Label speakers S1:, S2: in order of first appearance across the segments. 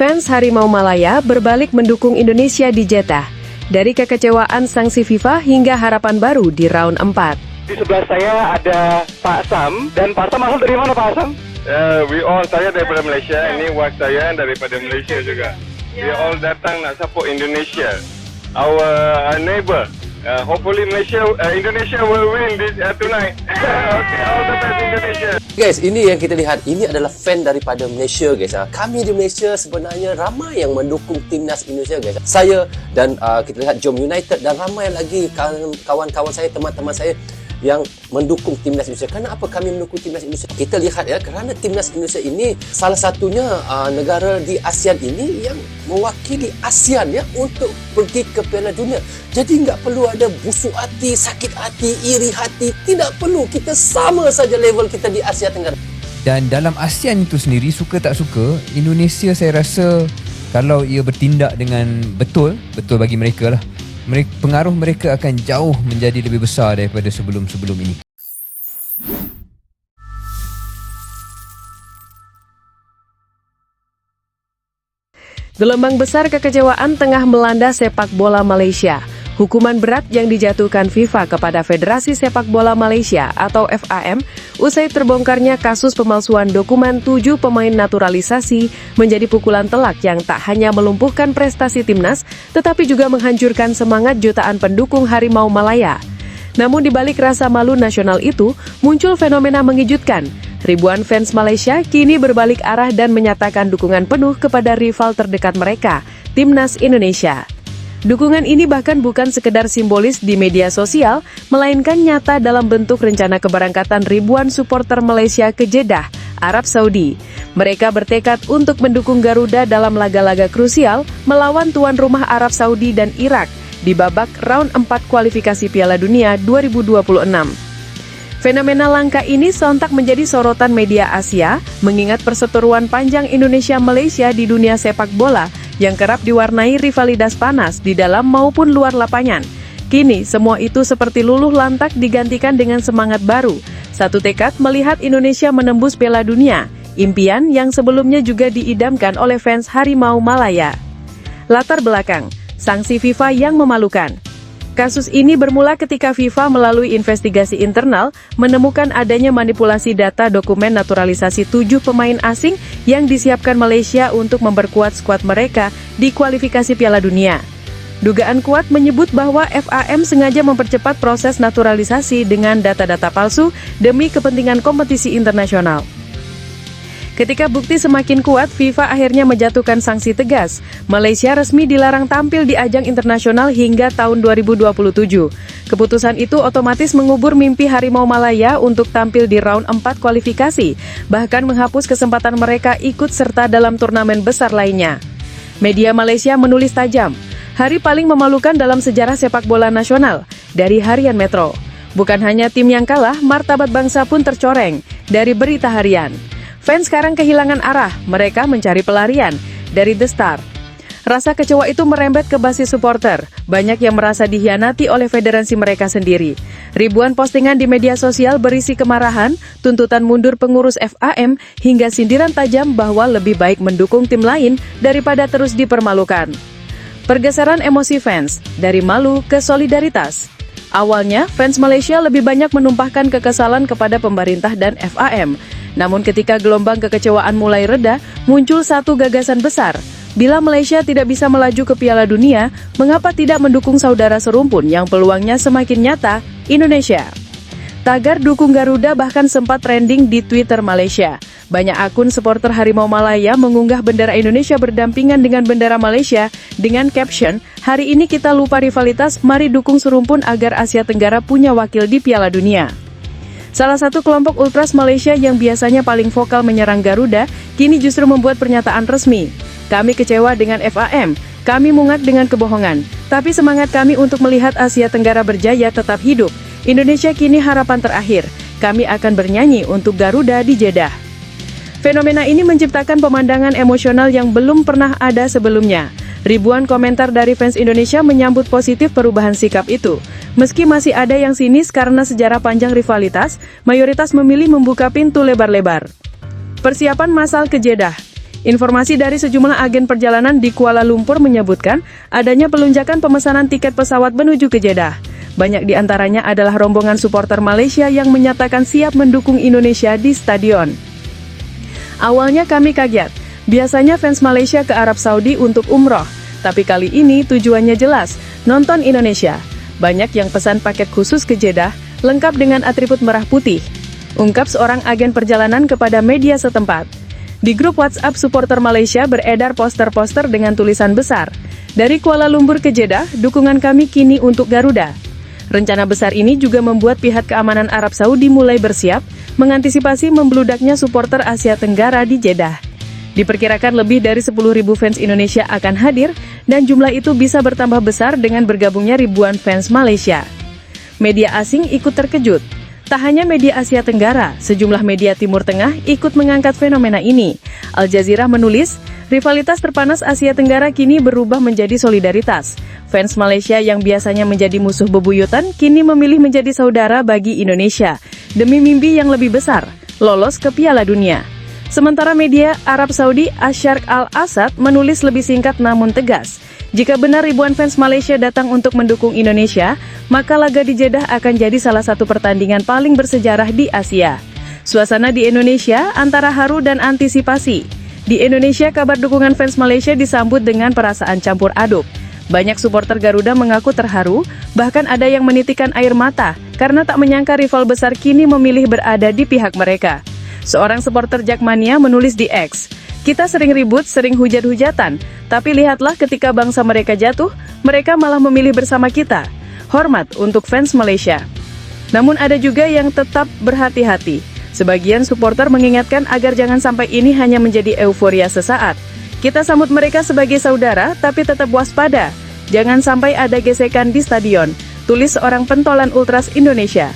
S1: Fans Harimau Malaya berbalik mendukung Indonesia di Jeddah. Dari kekecewaan sanksi FIFA hingga harapan baru di round 4.
S2: Di sebelah saya ada Pak Sam, dan Pak Sam asal dari mana Pak Sam?
S3: Saya daripada Malaysia, ini wife saya daripada Malaysia juga. We all datang nak support Indonesia, our neighbor. Hopefully Indonesia will win this tonight. Okay, all the best Indonesia.
S4: Guys, ini yang kita lihat, ini adalah fan daripada Malaysia guys. Kami di Malaysia sebenarnya ramai yang mendukung timnas Indonesia guys. Saya dan kita lihat Jom United dan ramai lagi kawan-kawan saya, teman-teman saya yang mendukung timnas Indonesia. Kenapa kami mendukung timnas Indonesia? Kita lihat ya, kerana timnas Indonesia ini salah satunya negara di ASEAN ini yang mewakili ASEAN ya untuk pergi ke Piala Dunia. Jadi nggak perlu ada busuk hati, sakit hati, iri hati. Tidak perlu. Kita sama saja level kita di Asia Tenggara.
S5: Dan dalam ASEAN itu sendiri, suka tak suka, Indonesia saya rasa kalau ia bertindak dengan betul bagi mereka lah, pengaruh mereka akan jauh menjadi lebih besar daripada sebelum-sebelum ini.
S1: Gelombang besar kekecewaan tengah melanda sepak bola Malaysia. Hukuman berat yang dijatuhkan FIFA kepada Federasi Sepak Bola Malaysia atau FAM usai terbongkarnya kasus pemalsuan dokumen 7 pemain naturalisasi menjadi pukulan telak yang tak hanya melumpuhkan prestasi timnas, tetapi juga menghancurkan semangat jutaan pendukung Harimau Malaya. Namun di balik rasa malu nasional itu, muncul fenomena mengejutkan. Ribuan fans Malaysia kini berbalik arah dan menyatakan dukungan penuh kepada rival terdekat mereka, Timnas Indonesia. Dukungan ini bahkan bukan sekedar simbolis di media sosial, melainkan nyata dalam bentuk rencana keberangkatan ribuan supporter Malaysia ke Jeddah, Arab Saudi. Mereka bertekad untuk mendukung Garuda dalam laga-laga krusial melawan tuan rumah Arab Saudi dan Irak di babak round 4 kualifikasi Piala Dunia 2026. Fenomena langka ini sontak menjadi sorotan media Asia, mengingat perseteruan panjang Indonesia-Malaysia di dunia sepak bola yang kerap diwarnai rivalitas panas di dalam maupun luar lapangan. Kini, semua itu seperti luluh lantak digantikan dengan semangat baru. Satu tekad melihat Indonesia menembus Piala Dunia, impian yang sebelumnya juga diidamkan oleh fans Harimau Malaya. Latar belakang, sanksi FIFA yang memalukan. Kasus ini bermula ketika FIFA melalui investigasi internal menemukan adanya manipulasi data dokumen naturalisasi 7 pemain asing yang disiapkan Malaysia untuk memperkuat skuad mereka di kualifikasi Piala Dunia. Dugaan kuat menyebut bahwa FAM sengaja mempercepat proses naturalisasi dengan data-data palsu demi kepentingan kompetisi internasional. Ketika bukti semakin kuat, FIFA akhirnya menjatuhkan sanksi tegas. Malaysia resmi dilarang tampil di ajang internasional hingga tahun 2027. Keputusan itu otomatis mengubur mimpi Harimau Malaya untuk tampil di round 4 kualifikasi, bahkan menghapus kesempatan mereka ikut serta dalam turnamen besar lainnya. Media Malaysia menulis tajam, hari paling memalukan dalam sejarah sepak bola nasional, dari Harian Metro. Bukan hanya tim yang kalah, martabat bangsa pun tercoreng, dari Berita Harian. Fans sekarang kehilangan arah, mereka mencari pelarian, dari The Star. Rasa kecewa itu merembet ke basis supporter, banyak yang merasa dikhianati oleh federasi mereka sendiri. Ribuan postingan di media sosial berisi kemarahan, tuntutan mundur pengurus FAM, hingga sindiran tajam bahwa lebih baik mendukung tim lain daripada terus dipermalukan. Pergeseran emosi fans, dari malu ke solidaritas. Awalnya, fans Malaysia lebih banyak menumpahkan kekesalan kepada pemerintah dan FAM. Namun ketika gelombang kekecewaan mulai reda, muncul satu gagasan besar. Bila Malaysia tidak bisa melaju ke Piala Dunia, mengapa tidak mendukung saudara serumpun yang peluangnya semakin nyata, Indonesia? Tagar dukung Garuda bahkan sempat trending di Twitter Malaysia. Banyak akun supporter Harimau Malaya mengunggah bendera Indonesia berdampingan dengan bendera Malaysia dengan caption, "Hari ini kita lupa rivalitas, mari dukung serumpun agar Asia Tenggara punya wakil di Piala Dunia." Salah satu kelompok ultras Malaysia yang biasanya paling vokal menyerang Garuda, kini justru membuat pernyataan resmi. Kami kecewa dengan FAM, kami muak dengan kebohongan, tapi semangat kami untuk melihat Asia Tenggara berjaya tetap hidup. Indonesia kini harapan terakhir, kami akan bernyanyi untuk Garuda di Jeddah. Fenomena ini menciptakan pemandangan emosional yang belum pernah ada sebelumnya. Ribuan komentar dari fans Indonesia menyambut positif perubahan sikap itu. Meski masih ada yang sinis karena sejarah panjang rivalitas, mayoritas memilih membuka pintu lebar-lebar. Persiapan massal ke Jeddah. Informasi dari sejumlah agen perjalanan di Kuala Lumpur menyebutkan adanya pelunjakan pemesanan tiket pesawat menuju ke Jeddah. Banyak di antaranya adalah rombongan supporter Malaysia yang menyatakan siap mendukung Indonesia di stadion. Awalnya kami kaget, biasanya fans Malaysia ke Arab Saudi untuk umroh, tapi kali ini tujuannya jelas, nonton Indonesia. Banyak yang pesan paket khusus ke Jeddah, lengkap dengan atribut merah putih, ungkap seorang agen perjalanan kepada media setempat. Di grup WhatsApp supporter Malaysia beredar poster-poster dengan tulisan besar, "Dari Kuala Lumpur ke Jeddah, dukungan kami kini untuk Garuda." Rencana besar ini juga membuat pihak keamanan Arab Saudi mulai bersiap mengantisipasi membludaknya supporter Asia Tenggara di Jeddah. Diperkirakan lebih dari 10.000 fans Indonesia akan hadir dan jumlah itu bisa bertambah besar dengan bergabungnya ribuan fans Malaysia. Media asing ikut terkejut. Tak hanya media Asia Tenggara, sejumlah media Timur Tengah ikut mengangkat fenomena ini. Al Jazeera menulis, rivalitas terpanas Asia Tenggara kini berubah menjadi solidaritas. Fans Malaysia yang biasanya menjadi musuh bebuyutan kini memilih menjadi saudara bagi Indonesia demi mimpi yang lebih besar, lolos ke Piala Dunia. Sementara media Arab Saudi Asy-Syarq Al-Asad menulis lebih singkat namun tegas. Jika benar ribuan fans Malaysia datang untuk mendukung Indonesia, maka laga di Jeddah akan jadi salah satu pertandingan paling bersejarah di Asia. Suasana di Indonesia antara haru dan antisipasi. Di Indonesia, kabar dukungan fans Malaysia disambut dengan perasaan campur aduk. Banyak supporter Garuda mengaku terharu, bahkan ada yang menitikkan air mata karena tak menyangka rival besar kini memilih berada di pihak mereka. Seorang supporter Jakmania menulis di X, "Kita sering ribut, sering hujat-hujatan, tapi lihatlah ketika bangsa mereka jatuh, mereka malah memilih bersama kita. Hormat untuk fans Malaysia." Namun ada juga yang tetap berhati-hati. Sebagian supporter mengingatkan agar jangan sampai ini hanya menjadi euforia sesaat. Kita sambut mereka sebagai saudara, tapi tetap waspada. Jangan sampai ada gesekan di stadion, tulis seorang pentolan Ultras Indonesia.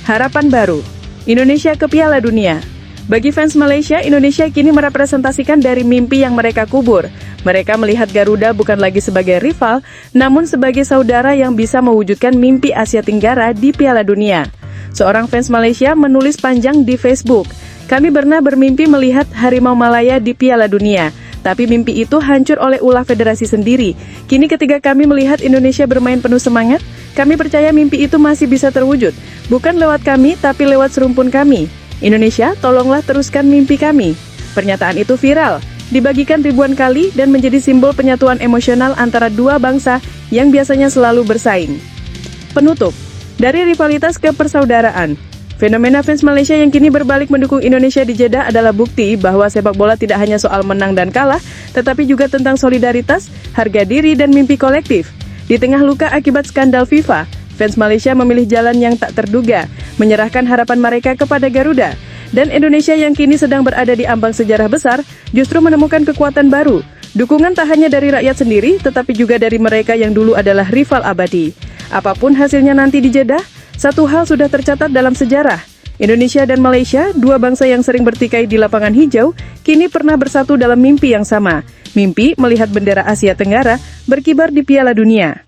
S1: Harapan baru, Indonesia ke Piala Dunia. Bagi fans Malaysia, Indonesia kini merepresentasikan dari mimpi yang mereka kubur. Mereka melihat Garuda bukan lagi sebagai rival, namun sebagai saudara yang bisa mewujudkan mimpi Asia Tenggara di Piala Dunia. Seorang fans Malaysia menulis panjang di Facebook, "Kami pernah bermimpi melihat Harimau Malaya di Piala Dunia. Tapi mimpi itu hancur oleh ulah federasi sendiri. Kini ketika kami melihat Indonesia bermain penuh semangat, kami percaya mimpi itu masih bisa terwujud. Bukan lewat kami, tapi lewat serumpun kami. Indonesia, tolonglah teruskan mimpi kami." Pernyataan itu viral, dibagikan ribuan kali dan menjadi simbol penyatuan emosional antara dua bangsa yang biasanya selalu bersaing. Penutup, dari rivalitas ke persaudaraan. Fenomena fans Malaysia yang kini berbalik mendukung Indonesia di Jeddah adalah bukti bahwa sepak bola tidak hanya soal menang dan kalah, tetapi juga tentang solidaritas, harga diri, dan mimpi kolektif. Di tengah luka akibat skandal FIFA, fans Malaysia memilih jalan yang tak terduga, menyerahkan harapan mereka kepada Garuda. Dan Indonesia yang kini sedang berada di ambang sejarah besar, justru menemukan kekuatan baru. Dukungan tak hanya dari rakyat sendiri, tetapi juga dari mereka yang dulu adalah rival abadi. Apapun hasilnya nanti di Jeddah, satu hal sudah tercatat dalam sejarah. Indonesia dan Malaysia, dua bangsa yang sering bertikai di lapangan hijau, kini pernah bersatu dalam mimpi yang sama. Mimpi melihat bendera Asia Tenggara berkibar di Piala Dunia.